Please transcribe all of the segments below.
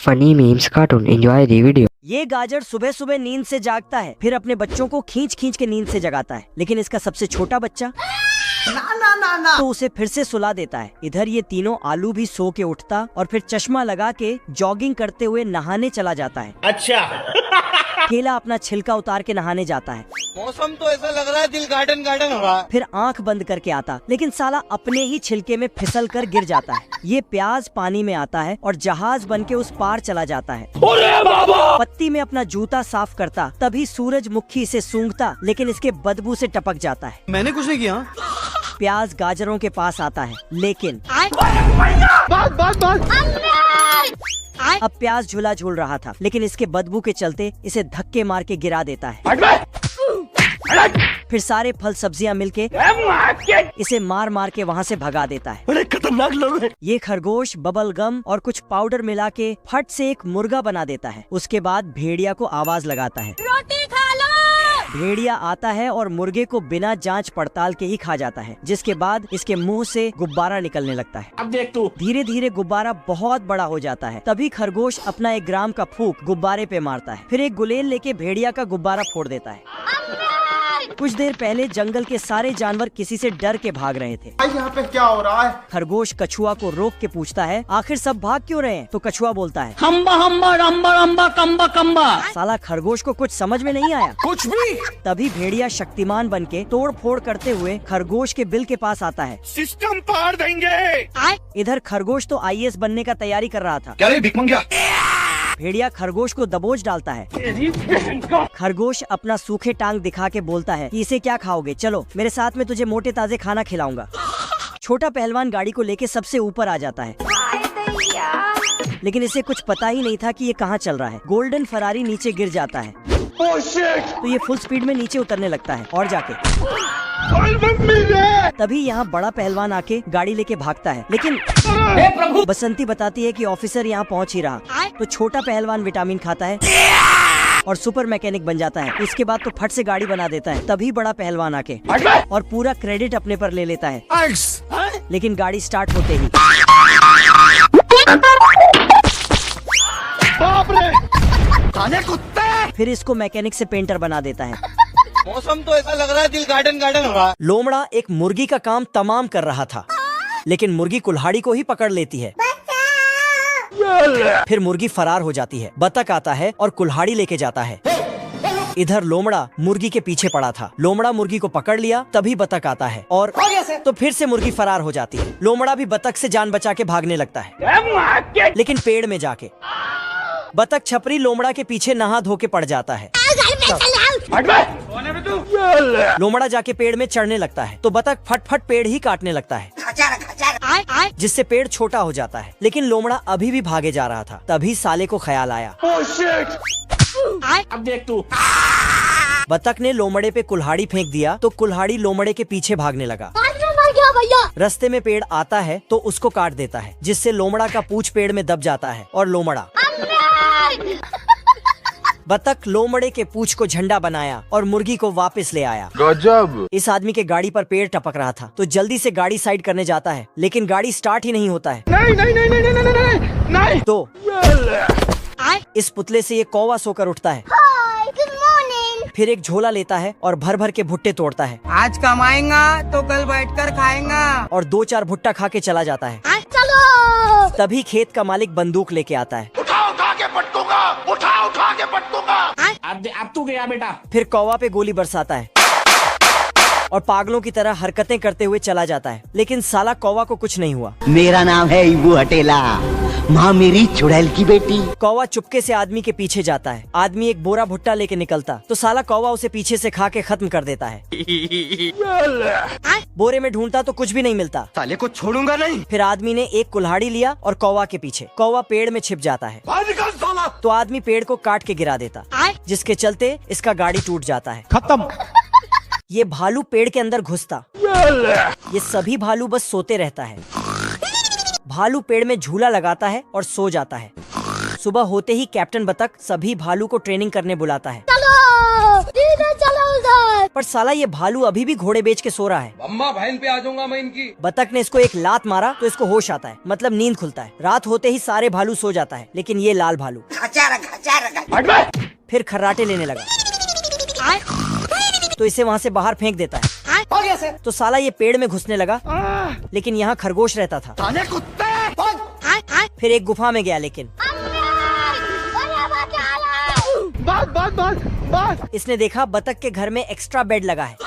funny memes, cartoon. Enjoy the video. ये गाजर सुबह सुबह नींद से जागता है, फिर अपने बच्चों को खींच खींच के नींद से जगाता है, लेकिन इसका सबसे छोटा बच्चा ना तो उसे फिर से सुला देता है। इधर ये तीनों आलू भी सो के उठता और फिर चश्मा लगा के जॉगिंग करते हुए नहाने चला जाता है। अच्छा। केला अपना छिलका उतार के नहाने जाता है। मौसम तो ऐसा लग रहा है दिल गार्डन गार्डन हो रहा है। फिर आंख बंद करके आता, लेकिन साला अपने ही छिलके में फिसल कर गिर जाता है। ये प्याज पानी में आता है और जहाज बन के उस पार चला जाता है। अरे बाबा! पत्ती में अपना जूता साफ करता, तभी सूरजमुखी इसे सूंघता, लेकिन इसके बदबू से टपक जाता है। मैंने कुछ नहीं किया। प्याज गाजरों के पास आता है, लेकिन अब प्याज झूला झूल रहा था, लेकिन इसके बदबू के चलते इसे धक्के मार के गिरा देता है। फिर सारे फल सब्जियां मिलके इसे मार मार के वहाँ से भगा देता है। बड़े खतरनाक लोग हैं। ये खरगोश बबल गम और कुछ पाउडर मिला के फट से एक मुर्गा बना देता है। उसके बाद भेड़िया को आवाज लगाता है, रोटी खा लो। भेड़िया आता है और मुर्गे को बिना जांच पड़ताल के ही खा जाता है, जिसके बाद इसके मुंह से गुब्बारा निकलने लगता है। अब देख तू। धीरे धीरे गुब्बारा बहुत बड़ा हो जाता है। तभी खरगोश अपना 1 ग्राम का फूंक गुब्बारे पे मारता है, फिर एक गुलेल लेके भेड़िया का गुब्बारा फोड़ देता है। कुछ देर पहले जंगल के सारे जानवर किसी से डर के भाग रहे थे। यहाँ पे क्या हो रहा है? खरगोश कछुआ को रोक के पूछता है, आखिर सब भाग क्यों रहे हैं? तो कछुआ बोलता है, हम्बा हम्बा रम्बा रम्बा कम्बा कम्बा। साला खरगोश को कुछ समझ में नहीं आया कुछ भी। तभी भेड़िया शक्तिमान बनके तोड़ फोड़ करते हुए खरगोश के बिल के पास आता है। सिस्टम पार देंगे। इधर खरगोश तो IAS बनने का तैयारी कर रहा था। क्या रे भिख मंगिया? भेड़िया खरगोश को दबोच डालता है। खरगोश अपना सूखे टांग दिखा के बोलता है कि इसे क्या खाओगे, चलो मेरे साथ में तुझे मोटे ताजे खाना खिलाऊंगा। छोटा पहलवान गाड़ी को लेके सबसे ऊपर आ जाता है, लेकिन इसे कुछ पता ही नहीं था कि ये कहाँ चल रहा है। गोल्डन फरारी नीचे गिर जाता है, तो ये फुल स्पीड में नीचे उतरने लगता है और जाके तभी यहाँ बड़ा पहलवान आके गाड़ी लेके भागता है, लेकिन बसंती बताती है कि ऑफिसर यहाँ पहुँच ही रहा। तो छोटा पहलवान विटामिन खाता है और सुपर मैकेनिक बन जाता है। इसके बाद तो फट से गाड़ी बना देता है। तभी बड़ा पहलवान आके और पूरा क्रेडिट अपने पर ले लेता है, लेकिन गाड़ी स्टार्ट होते ही बाप रे! काले कुत्ते! फिर इसको मैकेनिक से पेंटर बना देता है। मौसम तो ऐसा लग रहा है दिल गार्डन गार्डन हो रहा है। लोमड़ा एक मुर्गी का काम तमाम कर रहा था, लेकिन मुर्गी कुल्हाड़ी को ही पकड़ लेती है। फिर मुर्गी फरार हो जाती है। बतख आता है और कुल्हाड़ी लेके जाता है। इधर लोमड़ा मुर्गी के पीछे पड़ा था। लोमड़ा मुर्गी को पकड़ लिया, तभी बतख आता है और तो फिर से मुर्गी फरार हो जाती है। लोमड़ा भी बतख से जान बचा के भागने लगता है, लेकिन पेड़ में जाके बतख छपरी लोमड़ा के पीछे नहा धो के पड़ जाता है। लोमड़ा जाके पेड़ में चढ़ने लगता है, तो बतख फट फट पेड़ ही काटने लगता है, जिससे पेड़ छोटा हो जाता है। लेकिन लोमड़ा अभी भी भागे जा रहा था। तभी साले को ख्याल आया, अब देख तू। बतख ने लोमड़े पे कुल्हाड़ी फेंक दिया, तो कुल्हाड़ी लोमड़े के पीछे भागने लगा। रास्ते में पेड़ आता है तो उसको काट देता है, जिससे लोमड़ा का पूंछ पेड़ में दब जाता है और लोमड़ा बतख लोमड़े के पूंछ को झंडा बनाया और मुर्गी को वापस ले आया। गजब। इस आदमी के गाड़ी पर पेड़ टपक रहा था, तो जल्दी से गाड़ी साइड करने जाता है, लेकिन गाड़ी स्टार्ट ही नहीं होता है। नहीं। तो इस पुतले से ये कौवा सोकर उठता है। फिर एक झोला लेता है और भर भर के भुट्टे तोड़ता है। आज कमाएगा तो कल बैठकर खाएगा। और 2-4 भुट्टा खा के चला जाता है। तभी खेत का मालिक बंदूक लेके आता है। उठा के पटकूंगा, उठा के पटकूंगा। अब तू गया बेटा। फिर कौवा पे गोली बरसाता है और पागलों की तरह हरकतें करते हुए चला जाता है, लेकिन साला कौवा को कुछ नहीं हुआ। मेरा नाम है इबू हटेला, माँ मेरी चुड़ैल की बेटी। कौवा चुपके से आदमी के पीछे जाता है। आदमी एक बोरा भुट्टा लेके निकलता, तो साला कौवा उसे पीछे से खा के खत्म कर देता है। बोरे में ढूंढता तो कुछ भी नहीं मिलता। साले को छोड़ूंगा नहीं। फिर आदमी ने एक कुल्हाड़ी लिया और कौवा के पीछे। कौवा पेड़ में छिप जाता है, तो आदमी पेड़ को काट के गिरा देता, जिसके चलते इसका गाड़ी टूट जाता है। खत्म। ये भालू पेड़ के अंदर घुसता। ये सभी भालू बस सोते रहता है। भालू पेड़ में झूला लगाता है और सो जाता है। सुबह होते ही कैप्टन बतख सभी भालू को ट्रेनिंग करने बुलाता है। चलो, चलो पर साला ये भालू अभी भी घोड़े बेच के सो रहा है। अम्मा बहन पे आ जाऊंगा मैं इनकी। बतख ने इसको एक लात मारा तो इसको होश आता है, मतलब नींद खुलता है। रात होते ही सारे भालू सो जाता है, लेकिन ये लाल भालू फिर खर्राटे लेने लगा तो इसे वहाँ से बाहर फेंक देता है। तो साला ये पेड़ में घुसने लगा, लेकिन यहाँ खरगोश रहता था। फिर एक गुफा में गया, लेकिन इसने देखा बतख के घर में एक्स्ट्रा बेड लगा है,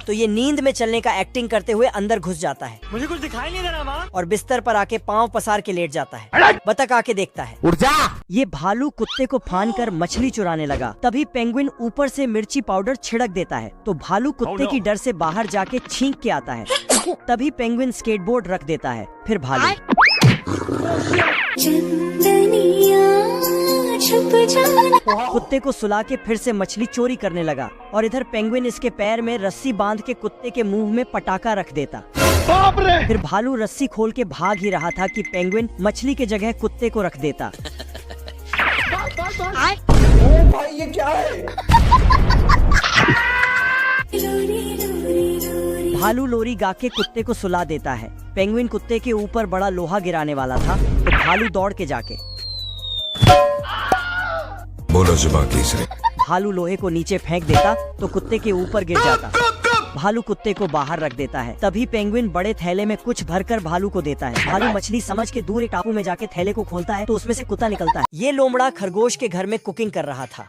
तो ये नींद में चलने का एक्टिंग करते हुए अंदर घुस जाता है। मुझे कुछ दिखाई नहीं दे रहा माँ। और बिस्तर पर आके पाँव पसार के लेट जाता है। बतख आके देखता है, उठ जा। ये भालू कुत्ते को फान कर मछली चुराने लगा। तभी पेंगुइन ऊपर से मिर्ची पाउडर छिड़क देता है, तो भालू कुत्ते की डर से बाहर जाके छींक के आता है। तभी पेंगुइन स्केटबोर्ड रख देता है। फिर भालू कुत्ते को सुला के फिर से मछली चोरी करने लगा, और इधर पेंगुइन इसके पैर में रस्सी बांध के कुत्ते के मुंह में पटाखा रख देता। फिर भालू रस्सी खोल के भाग ही रहा था कि पेंगुइन मछली के जगह कुत्ते को रख देता। भाई ये क्या है? भालू लोरी गा के कुत्ते को सुला देता है। पेंगुइन कुत्ते के ऊपर बड़ा लोहा गिराने वाला था, तो भालू दौड़ के जाके बोलो जुबान तीसरे। भालू लोहे को नीचे फेंक देता तो कुत्ते के ऊपर गिर जाता। भालू कुत्ते को बाहर रख देता है। तभी पेंगुइन बड़े थैले में कुछ भरकर भालू को देता है। भालू मछली समझ के दूर एक टापू में जाके थैले को खोलता है, तो उसमें से कुत्ता निकलता है। ये लोमड़ा खरगोश के घर में कुकिंग कर रहा था।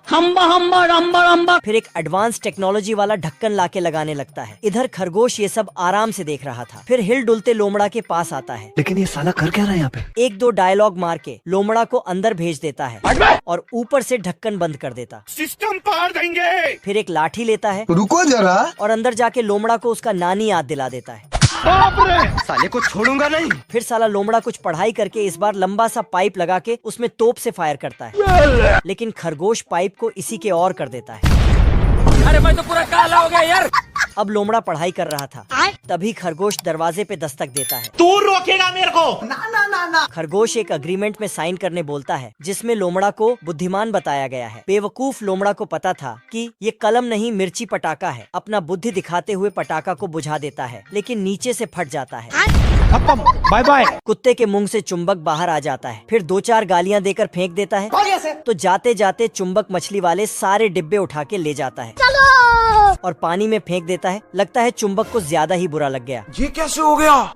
फिर एक एडवांस टेक्नोलॉजी वाला ढक्कन लाके लगाने लगता है। इधर खरगोश ये सब आराम से देख रहा था। फिर हिल डुलते लोमड़ा के पास आता है, लेकिन ये साला कर क्या रहा है यहाँ पे? एक दो डायलॉग मार के लोमड़ा को अंदर भेज देता है और ऊपर से ढक्कन बंद कर देता। सिस्टम पार देंगे। फिर एक लाठी लेता है रुको जरा। और अंदर जाके लोमड़ा को उसका नानी याद दिला देता है। साले को छोड़ूंगा नहीं। फिर साला लोमड़ा कुछ पढ़ाई करके इस बार लंबा सा पाइप लगा के उसमें तोप से फायर करता है, लेकिन खरगोश पाइप को इसी के और कर देता है। अरे मैं तो पूरा काला हो गया यार। अब लोमड़ा पढ़ाई कर रहा था, तभी खरगोश दरवाजे पे दस्तक देता है। तू रोकेगा मेरे को? ना। खरगोश एक अग्रीमेंट में साइन करने बोलता है, जिसमें लोमड़ा को बुद्धिमान बताया गया है। बेवकूफ लोमड़ा को पता था कि ये कलम नहीं मिर्ची पटाखा है। अपना बुद्धि दिखाते हुए पटाखा को बुझा देता है, लेकिन नीचे से फट जाता है। Bye bye. कुत्ते के मुंह से चुंबक बाहर आ जाता है। फिर दो चार गालियां देकर फेंक देता है, तो जाते जाते चुंबक मछली वाले सारे डिब्बे उठा के ले जाता है और पानी में फेंक देता है। लगता है चुंबक को ज्यादा ही बुरा लग गया। ये कैसे हो गया?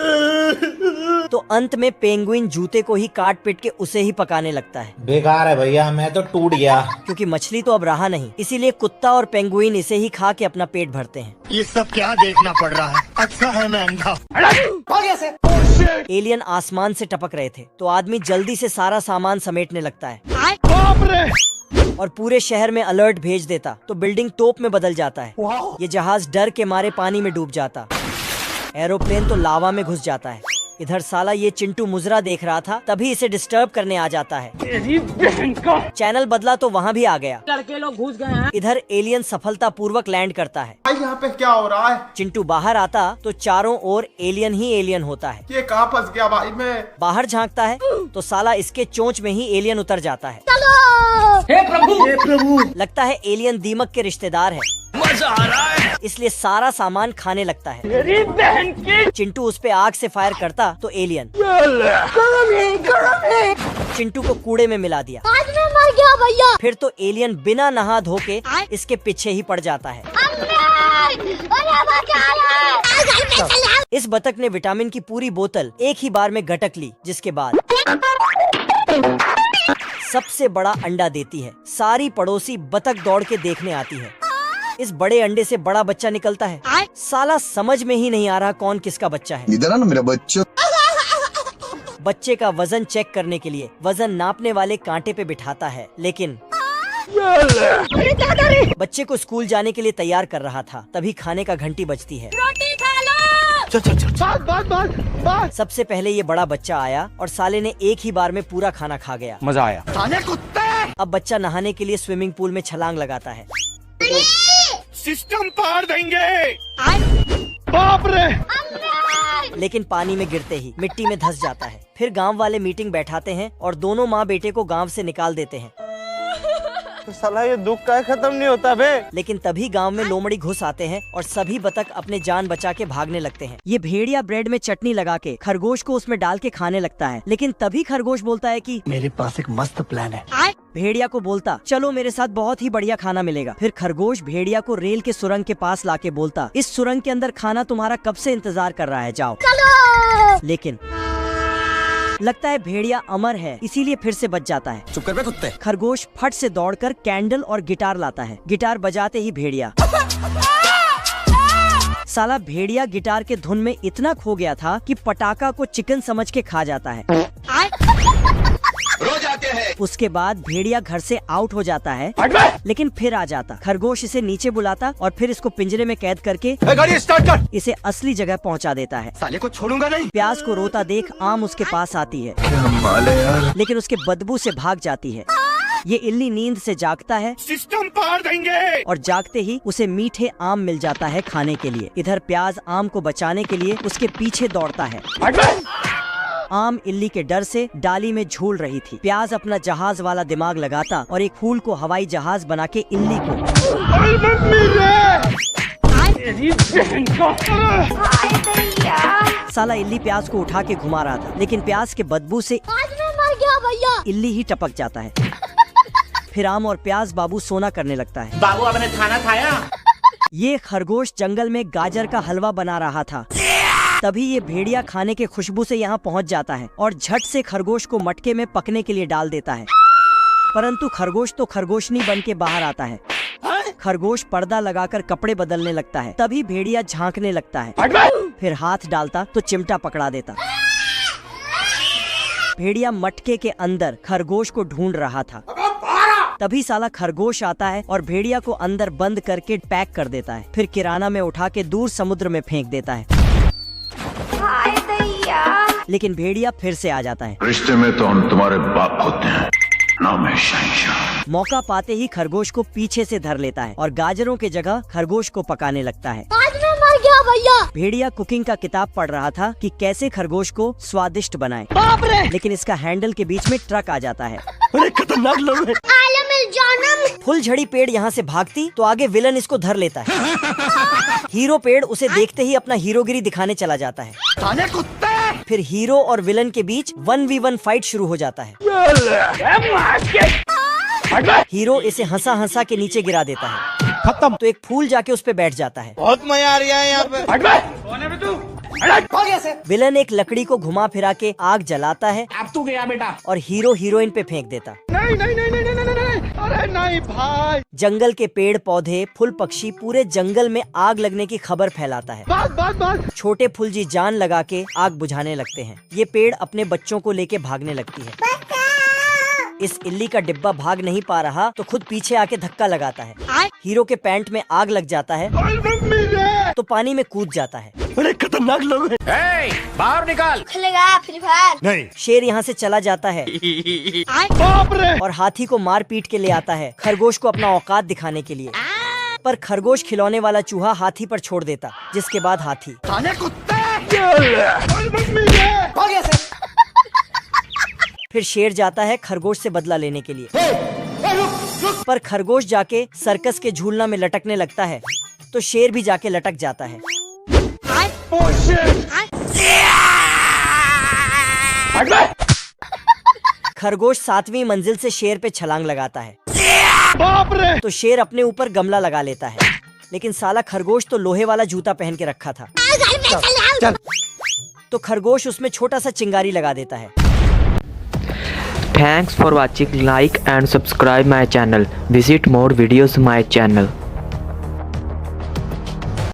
तो अंत में पेंगुइन जूते को ही काट पीट के उसे ही पकाने लगता है। बेकार है भैया, मैं तो टूट गया। क्योंकि मछली तो अब रहा नहीं, इसीलिए कुत्ता और पेंगुइन इसे ही खा के अपना पेट भरते हैं। ये सब क्या देखना पड़ रहा है? अच्छा है मैं अंधा। एलियन आसमान से टपक रहे थे, तो आदमी जल्दी से सारा सामान समेटने लगता है और पूरे शहर में अलर्ट भेज देता, तो बिल्डिंग तोप में बदल जाता है। ये जहाज डर के मारे पानी में डूब जाता, एरोप्लेन तो लावा में घुस जाता है। इधर साला ये चिंटू मुजरा देख रहा था, तभी इसे डिस्टर्ब करने आ जाता है। चैनल बदला तो वहाँ भी आ गया। लड़के लोग घुस गए हैं। इधर एलियन सफलता पूर्वक लैंड करता है। यहाँ पे क्या हो रहा है? चिंटू बाहर आता तो चारों ओर एलियन ही एलियन होता है। ये कहाँ फंस गया भाई मैं? बाहर झांकता है तो साला इसके चोंच में ही एलियन उतर जाता है। हे प्रभु। लगता है एलियन दीमक के रिश्तेदार है। मजा आ रहा है। इसलिए सारा सामान खाने लगता है। मेरी बहन की। चिंटू उस पे आग से फायर करता तो एलियन चिंटू को कूड़े में मिला दिया। आज मैं मर गया भैया। फिर तो एलियन बिना नहा धो के इसके पीछे ही पड़ जाता है। इस बतख ने विटामिन की पूरी बोतल एक ही बार में गटक ली, जिसके बाद सबसे बड़ा अंडा देती है। सारी पड़ोसी बतख दौड़ के देखने आती है। इस बड़े अंडे से बड़ा बच्चा निकलता है। साला समझ में ही नहीं आ रहा कौन किसका बच्चा है। इधर ना मेरा बच्चा। बच्चे का वजन चेक करने के लिए वजन नापने वाले कांटे पे बिठाता है, लेकिन बच्चे को स्कूल जाने के लिए तैयार कर रहा था, तभी खाने का घंटी बजती है। रोटी खा लो। चल। सबसे पहले ये बड़ा बच्चा आया और साले ने एक ही बार में पूरा खाना खा गया। मजा आया। अब बच्चा नहाने के लिए स्विमिंग पूल में छलांग लगाता है। सिस्टम पार देंगे। बाप रे। लेकिन पानी में गिरते ही मिट्टी में धंस जाता है। फिर गांव वाले मीटिंग बैठाते हैं और दोनों माँ बेटे को गांव से निकाल देते हैं। साला ये दुख का खत्म नहीं होता बे। लेकिन तभी गांव में लोमड़ी घुस आते हैं और सभी बतख अपने जान बचा के भागने लगते हैं। ये भेड़िया ब्रेड में चटनी लगा के खरगोश को उसमें डाल के खाने लगता है। लेकिन तभी खरगोश बोलता है कि मेरे पास एक मस्त प्लान है। भेड़िया को बोलता, चलो मेरे साथ बहुत ही बढ़िया खाना मिलेगा। फिर खरगोश भेड़िया को रेल के सुरंग के पास लाके बोलता, इस सुरंग के अंदर खाना तुम्हारा कब से इंतजार कर रहा है, जाओ। लेकिन लगता है भेड़िया अमर है, इसीलिए फिर से बच जाता है। चुप कर बे कुत्ते। खरगोश फट से दौड़कर कैंडल और गिटार लाता है। गिटार बजाते ही भेड़िया साला भेड़िया गिटार के धुन में इतना खो गया था कि पटाखा को चिकन समझ के खा जाता है। रोज आते हैं। उसके बाद भेड़िया घर से आउट हो जाता है, लेकिन फिर आ जाता। खरगोश इसे नीचे बुलाता और फिर इसको पिंजरे में कैद करके गाड़ी स्टार्ट कर। इसे असली जगह पहुंचा देता है। साले को छोड़ूंगा नहीं। प्याज को रोता देख आम उसके पास आती है, लेकिन उसके बदबू से भाग जाती है। ये इल्ली नींद से जागता है, सिस्टम पार देंगे। और जागते ही उसे मीठे आम मिल जाता है खाने के लिए। इधर प्याज आम को बचाने के लिए उसके पीछे दौड़ता है। आम इल्ली के डर से डाली में झूल रही थी। प्याज अपना जहाज वाला दिमाग लगाता और एक फूल को हवाई जहाज बना के इल्ली को साला इल्ली प्याज को उठा के घुमा रहा था, लेकिन प्याज के बदबू से आज मैं मर गया भैया। इल्ली ही टपक जाता है। फिर आम और प्याज बाबू सोना करने लगता है। बाबू आपने खाना खाया? ये खरगोश जंगल में गाजर का हलवा बना रहा था। तभी ये भेड़िया खाने के खुशबू से यहाँ पहुँच जाता है और झट से खरगोश को मटके में पकने के लिए डाल देता है। परंतु खरगोश तो खरगोशनी बन के बाहर आता है। खरगोश पर्दा लगाकर कपड़े बदलने लगता है। तभी भेड़िया झांकने लगता है, फिर हाथ डालता तो चिमटा पकड़ा देता। भेड़िया मटके के अंदर खरगोश को ढूंढ रहा था। तभी साला खरगोश आता है और भेड़िया को अंदर बंद करके पैक कर देता है। फिर किराना में उठा के दूर समुद्र में फेंक देता है। लेकिन भेड़िया फिर से आ जाता है। रिश्ते में तो हम तुम्हारे बाप होते हैं, नाम है शहंशाह। मौका पाते ही खरगोश को पीछे से धर लेता है और गाजरों के जगह खरगोश को पकाने लगता है। आज मैं मर गया भैया। भेड़िया कुकिंग का किताब पढ़ रहा था कि कैसे खरगोश को स्वादिष्ट बनाए। लेकिन इसका हैंडल के बीच में ट्रक आ जाता है। अरे खतरनाक लोग हैं। फुल झड़ी पेड़ यहाँ से भागती तो आगे विलन इसको धर लेता है। हीरो पेड़ उसे देखते ही अपना हीरोगिरी दिखाने चला जाता है। साले कुत्ते। फिर हीरो और विलन के बीच 1v1 फाइट शुरू हो जाता है। हीरो इसे हंसा हंसा के नीचे गिरा देता है। खत्म। तो एक फूल जाके उस पे बैठ जाता है। बहुत मजा आ रहा है यहाँ पे। विलन एक लकड़ी को घुमा फिरा के आग जलाता है अब तू गया बेटा। और हीरो हीरोइन पे फेंक देता। नहीं नहीं नहीं नहीं नहीं नहीं, अरे नहीं भाई। जंगल के पेड़ पौधे फूल पक्षी पूरे जंगल में आग लगने की खबर फैलाता है। बस। छोटे फुलजी जान लगा के आग बुझाने लगते हैं। ये पेड़ अपने बच्चों को लेके भागने लगती है। इस इल्ली का डिब्बा भाग नहीं पा रहा तो खुद पीछे आके धक्का लगाता है। हीरो के पैंट में आग लग जाता है तो पानी में कूद जाता है। अरे खतरनाक लोग हैं। बाहर निकाल। खेलेगा फ्री फायर। नहीं। शेर यहाँ से चला जाता है बाप रे। और हाथी को मार पीट के ले आता है खरगोश को अपना औकात दिखाने के लिए। पर खरगोश खिलौने वाला चूहा हाथी पर छोड़ देता, जिसके बाद हाथी साले कुत्ते। फिर शेर जाता है खरगोश से बदला लेने के लिए। पर खरगोश जाके सर्कस के झूलना में लटकने लगता है तो शेर भी जाके लटक जाता है। खरगोश 7वीं मंजिल से शेर पे छलांग लगाता है। बाप रे। तो शेर अपने ऊपर गमला लगा लेता है, लेकिन साला खरगोश तो लोहे वाला जूता पहन के रखा था। तो खरगोश उसमें छोटा सा चिंगारी लगा देता है। Thanks for watching. Like and subscribe my channel. Visit more videos my channel.